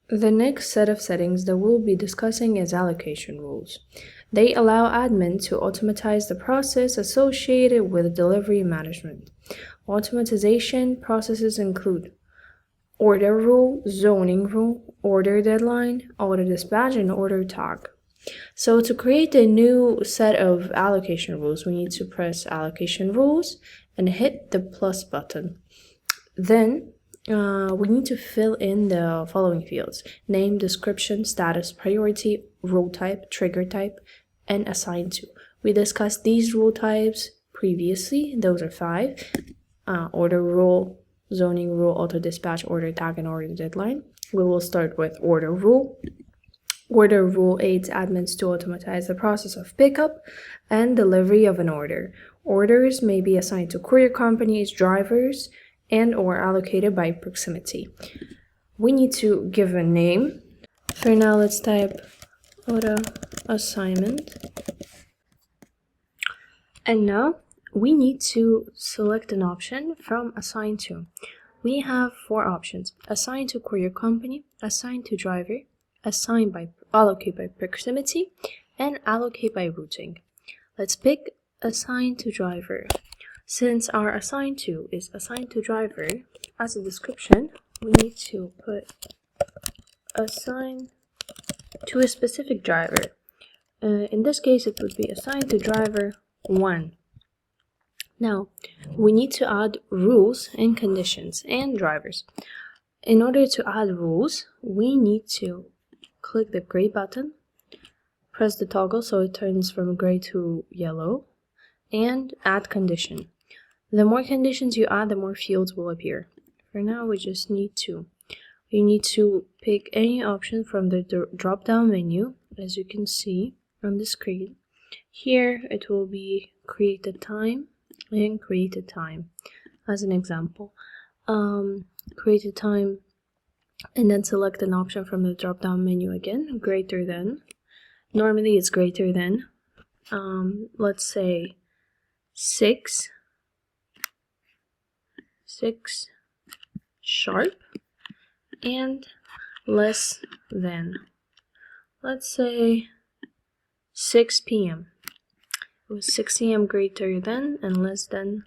The next set of settings that we'll be discussing is allocation rules. They allow admin to automatize the process associated with delivery management. Automatization processes include order rule, zoning rule, order deadline, order dispatch, and order tag. So to create a new set of allocation rules, we need to press allocation rules and hit the plus button. Then we need to fill in the following fields: name, description, status, priority, rule type, trigger type, and assign to. We discussed these rule types previously. Those are 5. Order rule, zoning rule, auto dispatch, order tag, and order deadline. We will start with order rule. Order rule aids admins to automatize the process of pickup and delivery of an order. Orders may be assigned to courier companies, drivers, and or allocated by proximity. We need to give a name. For now, let's type auto assignment. And now we need to select an option from assign to. We have 4 options: assign to courier company, assign to driver, assign by allocate by proximity, and allocate by routing. Let's pick assign to driver. Since our assign to is assigned to driver, as a description, we need to put assign to a specific driver. In this case, it would be assigned to driver 1. Now, we need to add rules and conditions and drivers. In order to add rules, we need to click the gray button, press the toggle so it turns from gray to yellow, and add condition. The more conditions you add, the more fields will appear. For now, we just need 2. You need to pick any option from the drop-down menu, as you can see on the screen. Here, it will be created time and created time, as an example. Created time, and then select an option from the drop-down menu again, greater than. Normally, it's greater than, let's say, 6 sharp, and less than, let's say, 6 p.m. It was 6 a.m. greater than and less than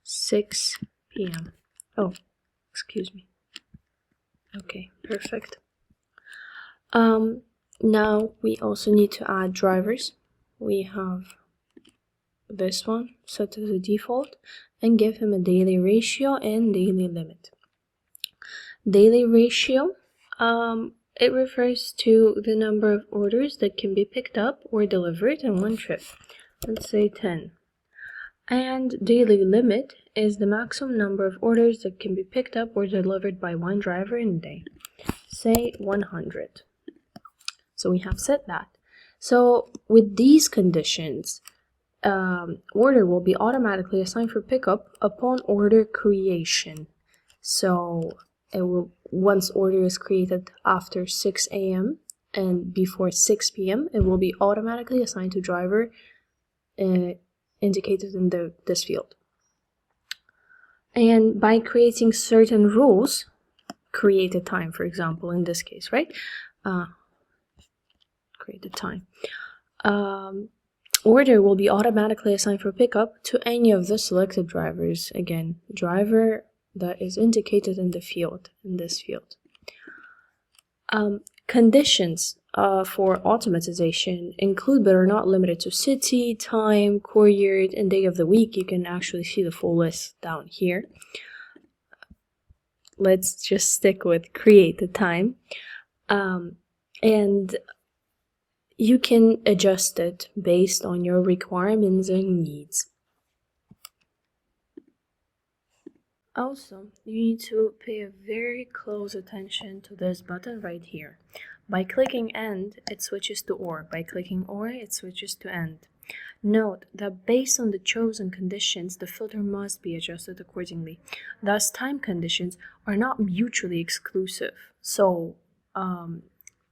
6 p.m. Oh, excuse me. Okay, perfect. Now we also need to add drivers. We have this one set as a default and give him a daily ratio and daily limit. Daily ratio, it refers to the number of orders that can be picked up or delivered in one trip. Let's say 10. And daily limit is the maximum number of orders that can be picked up or delivered by one driver in a day. Say 100. So we have set that. So with these conditions, order will be automatically assigned for pickup upon order creation. So it will, once order is created after 6 a.m. and before 6 p.m., it will be automatically assigned to driver indicated in this field. And by creating certain rules, create a time, for example, in this case, right? Create a time. Order will be automatically assigned for pickup to any of the selected drivers. Again, driver that is indicated in the field, in this field. Conditions for automatization include but are not limited to city, time, courier, and day of the week. You can actually see the full list down here. Let's just stick with create the time. And you can adjust it based on your requirements and needs. Also, you need to pay a very close attention to this button right here. By clicking end, it switches to or. By clicking or, it switches to end. Note that based on the chosen conditions, the filter must be adjusted accordingly. Thus, time conditions are not mutually exclusive. So,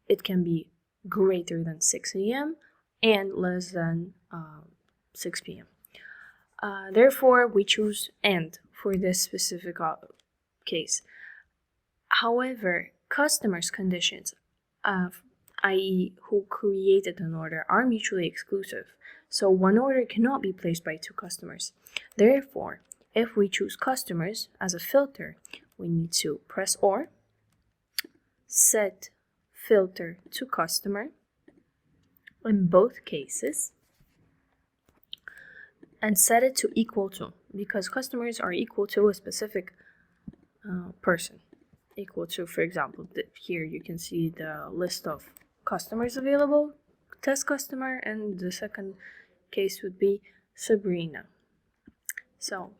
it can be greater than 6 a.m. and less than 6 p.m. Therefore, we choose end for this specific case. However, customers' conditions, i.e. who created an order, are mutually exclusive. So one order cannot be placed by two customers. Therefore, if we choose customers as a filter, we need to press OR, set filter to customer in both cases, and set it to equal to, because customers are equal to a specific person. Equal to, for example, here you can see the list of customers available, test customer, and the second case would be Sabrina. So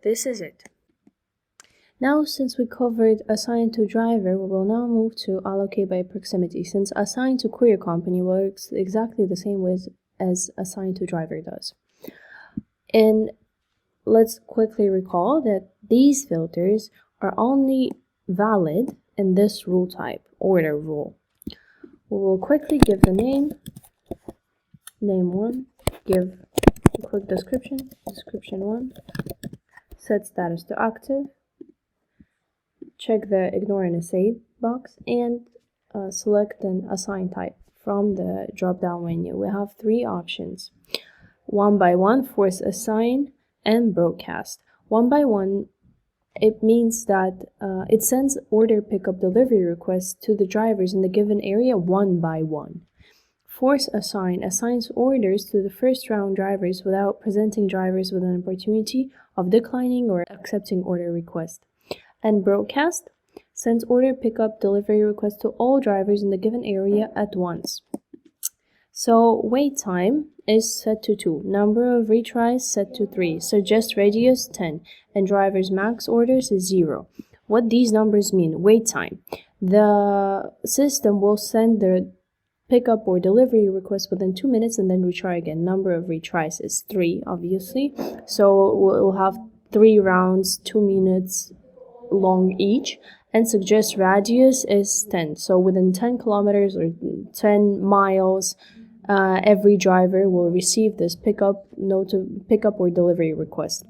this is it. Now, since we covered assign to driver, we will now move to allocate by proximity, since assign to courier company works exactly the same way as assign to driver does. And let's quickly recall that these filters are only valid in this rule type, order rule. We will quickly give the name 1, give a quick description 1, set status to active, check the ignore and save box, and select an assign type from the drop-down menu. We have 3 options: 1 by 1, force assign, and broadcast. 1 by 1, it means that it sends order pickup delivery requests to the drivers in the given area 1 by 1. Force assign assigns orders to the first round drivers without presenting drivers with an opportunity of declining or accepting order request. And broadcast sends order pickup delivery requests to all drivers in the given area at once. So wait time is set to 2, number of retries set to 3, suggest radius 10, and driver's max orders is 0. What these numbers mean: wait time. The system will send the pickup or delivery request within 2 minutes and then retry again. Number of retries is 3, obviously. So we'll have 3 rounds, 2 minutes long each, and suggest radius is 10. So within 10 kilometers or 10 miles, every driver will receive this pickup or delivery request.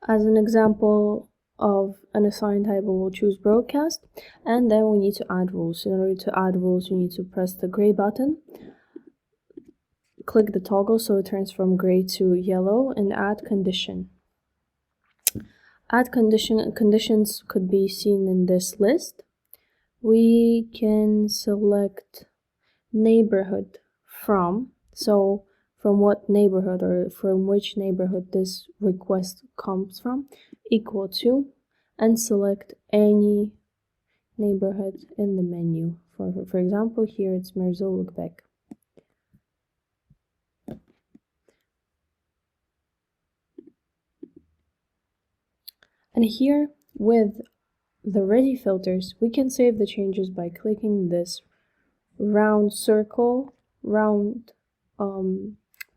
As an example of an assigned type, we will choose broadcast, and then we need to add rules. In order to add rules, you need to press the gray button, click the toggle so it turns from gray to yellow, and add condition. Add conditions could be seen in this list. We can select neighborhood from, so from what neighborhood or from which neighborhood this request comes from, equal to, and select any neighborhood in the menu. For example, here it's Merzolukbek. And here, with the ready filters, we can save the changes by clicking this round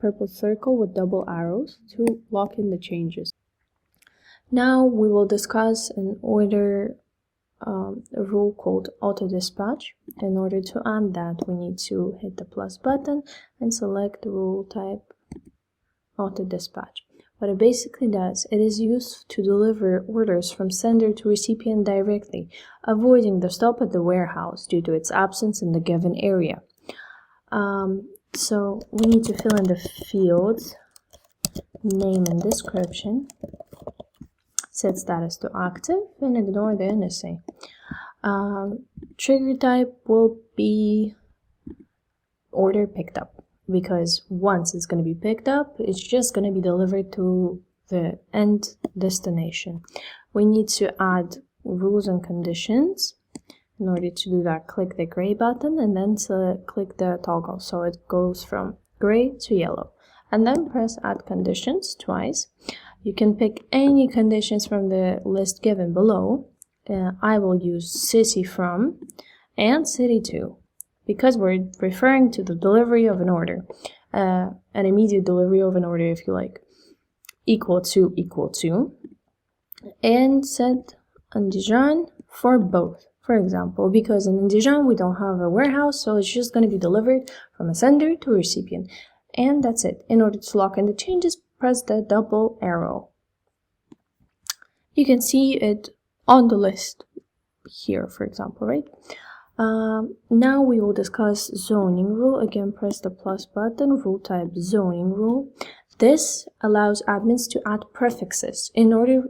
purple circle with double arrows to lock in the changes. Now we will discuss an order rule called auto dispatch. In order to add that, we need to hit the plus button and select the rule type auto dispatch. What it basically does, it is used to deliver orders from sender to recipient directly, avoiding the stop at the warehouse due to its absence in the given area. So we need to fill in the fields, name and description, set status to active, and ignore the NSA. Trigger type will be order picked up, because once it's going to be picked up, it's just going to be delivered to the end destination. We need to add rules and conditions. In order to do that, click the gray button and then click the toggle so it goes from gray to yellow, and then press add conditions twice. You can pick any conditions from the list given below. I will use city from and city to, because we're referring to the delivery of an order, an immediate delivery of an order, if you like. Equal to, and set Andijan for both. For example, because in Andijan we don't have a warehouse, so it's just going to be delivered from a sender to a recipient. And that's it. In order to lock in the changes, press the double arrow. You can see it on the list here, for example, right? Now we will discuss zoning rule. Again, press the plus button, rule type zoning rule. This allows admins to add prefixes in order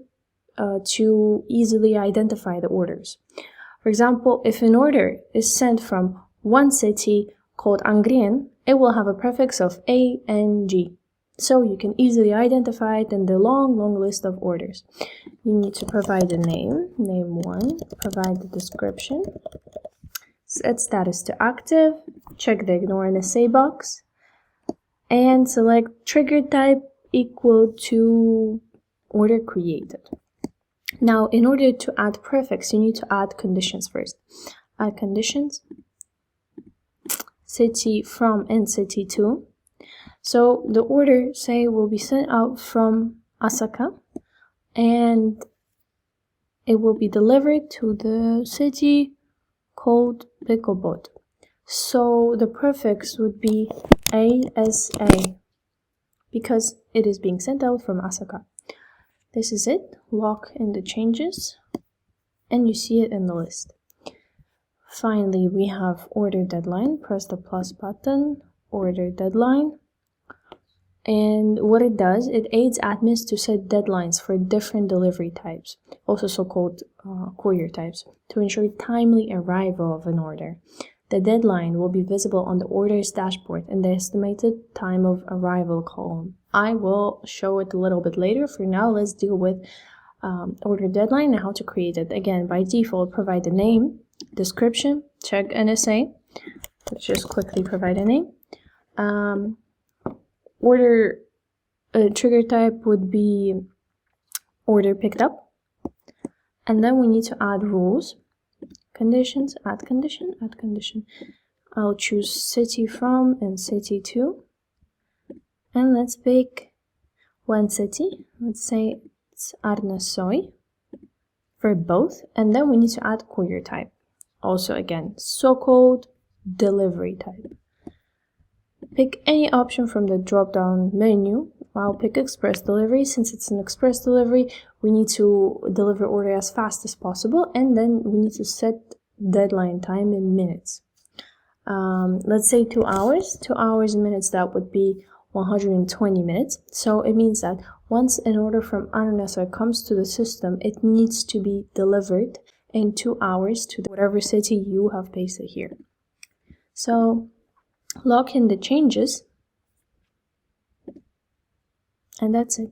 to easily identify the orders. For example, if an order is sent from one city called Angrien, it will have a prefix of A and G. So you can easily identify it in the long list of orders. You need to provide a name 1, provide the description, set status to active, check the ignore and essay box, and select trigger type equal to order created. Now, in order to add prefix, you need to add conditions first. Add conditions, city from and city to. So the order, say, will be sent out from Asaka, and it will be delivered to the city called Pekobod. So the prefix would be ASA because it is being sent out from Asaka. This is it. Lock in the changes and you see it in the list. Finally, we have order deadline. Press the plus button, order deadline. And what it does, it aids admins to set deadlines for different delivery types, also so-called courier types, to ensure timely arrival of an order. The deadline will be visible on the order's dashboard in the estimated time of arrival column. I will show it a little bit later. For now, let's deal with order deadline and how to create it. Again, by default, provide a name, description, check NSA. Let's just quickly provide a name. Order trigger type would be order picked up. And then we need to add rules. Conditions, add condition, add condition. I'll choose city from and city to. And let's pick one city. Let's say it's Arnasoy for both. And then we need to add courier type. Also, again, so-called delivery type. Pick any option from the drop-down menu. I'll pick express delivery. Since it's an express delivery, we need to deliver order as fast as possible, and then we need to set deadline time in minutes. Let's say 2 hours. 2 hours in minutes, that would be 120 minutes. So it means that once an order from Arnasoy comes to the system, it needs to be delivered in 2 hours to whatever city you have pasted here. So lock in the changes, and that's it.